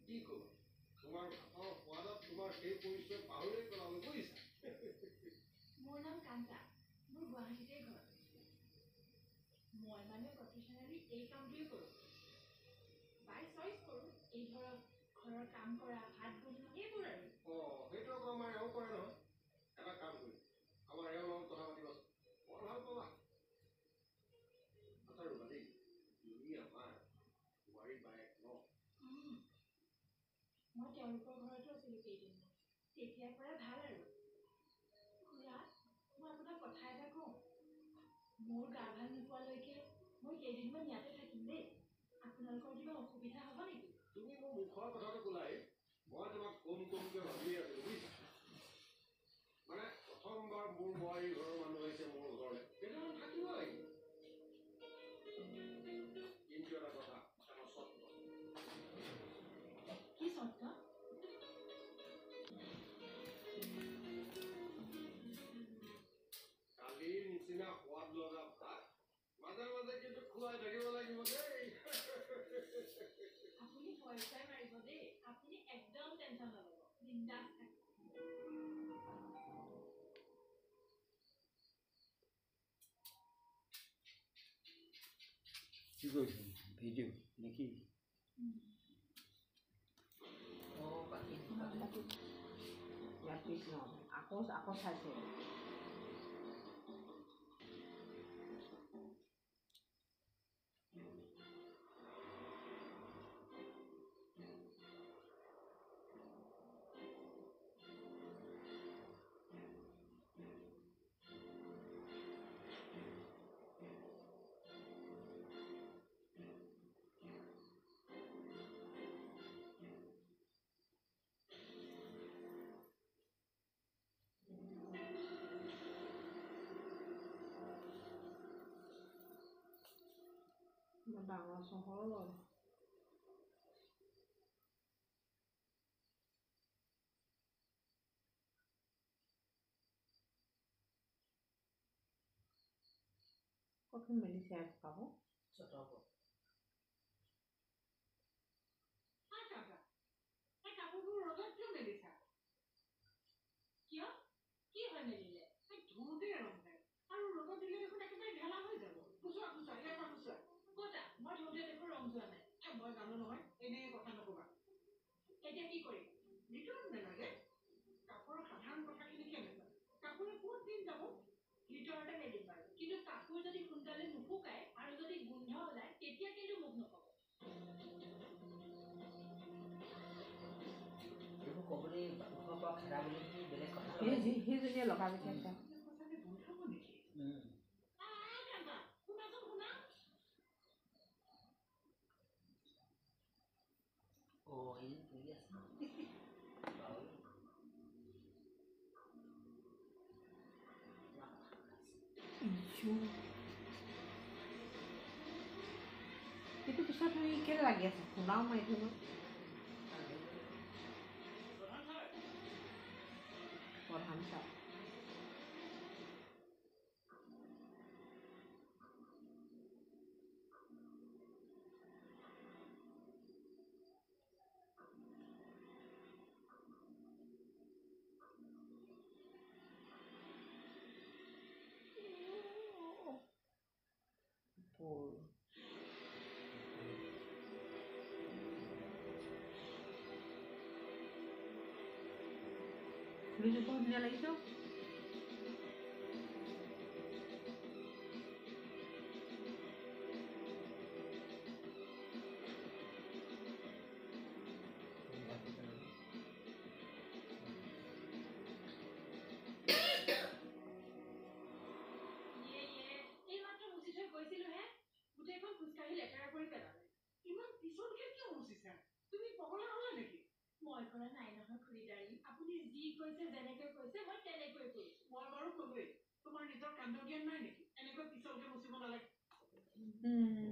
কি ক'বা তোমাৰ ভাষাৰ সোৱাদত তোমাৰ সেই পৰিচয় পাহৰি পেলাব বুজিছা মোৰ নাম কান্তা মোৰ গুৱাহাটীতে ঘৰ মই মানে প্ৰফেচনেলি এই কামটোৱে কৰোঁ বাই চইচ কৰোঁ এই ধৰক ঘৰৰ কাম কৰা ভাত বনোৱা এইবোৰ আৰু সেইটো আকৌ আমাৰ এওঁ কৰে নহয় এটা কাম কৰি আমাৰ এওঁৰ লগত কথা পাতিবাচোন বৰ ভাল পাবা আচ্ছা ৰ'বা দেই তুমি আমাৰ বোৱাৰী বায়েক ন মই তেওঁলোকৰ ঘৰতো আছিলোঁ কেইদিনমান তেতিয়াৰ পৰা ভাল আৰু খুৰা মই আপোনাক কথা এটা কওঁ মোৰ গা ভাল নোপোৱালৈকে মই কেইদিনমান ইয়াতে থাকিম দেই আপোনালোকৰ কিবা অসুবিধা হ'ব নেকি তুমি মোৰ মুখৰ কথাটো ক'লাই মই তোমাক কমকৈ ভাবিয়ে আছিলোঁ বুজিছা মানে প্ৰথমবাৰ মোৰ বোৱাৰী ঘৰৰ মানুহ আহিছে মোৰ ঘৰলৈ কেইদিনমান থাকিব লাগিব কিন্তু এটা কথা এটা চৰ্ত কি চৰ্ত কালিৰ নিচিনা সোৱাদ লগা ভাত মাজে মাজে কিন্তু খুৱাই থাকিব লাগিব দেই আপুনি পইচাই মাৰিব দেই আপুনি একদম টেনশ্যন নল'ব বিন্দাছ থাকক কি কৰিছ ভিডিঅ' নেকি ইয়াত পিছ ন আকৌ চাইছে ডাঙৰ চহৰ কখন মেলিছে পাব কাপোৰবোৰ ৰ'দত কিয় মেলিছা কিয় কি হয় মেলিলে ধুওঁতে ৰং নাই আৰু ৰ'দত দিলে দেখোন একেবাৰে ঢেলা হৈ যাব খুচুৰা ইয়াৰ পৰা খুচুৰা ক'তা মই ধুওঁতে দেখোন ৰং যোৱা নাই মই জানো নহয় এনেই কথা নক'বা এতিয়া কি কৰিম ভিতৰত নালাগে কাপোৰৰ সাধাৰণ কথাখিনি কেনেকুৱা কাপোৰে ক'ত দিন যাব ভিতৰতে মেলিম বাৰু কিন্তু কাপোৰ যদি সোনকালে নুশুকায় আৰু যদি গোন্ধ ওলায় তেতিয়া কিন্তু মোক নক'ব ক'বলৈ খেলা বুলি বেলেগ কথা সেইজনীয়ে লগাই বিচাৰিছে সেইটো পিছত তুমি কেলে লাগি আছে শুনাও মাৰি থলো প্ৰধান ছাৰ ফুলিটো বহুত ধুনীয়া লাগিছে মই কৰা নাই নহয় খুৰীদাৰী আপুনি যি কৈছে যেনেকৈ কৈছে মই তেনেকৈ কৰিছোঁ মই বাৰু ক'লোৱেই তোমাৰ নিজৰ কাণ্ড জ্ঞান নাই নেকি এনেকৈ পিছলকে মুচিব নালাগে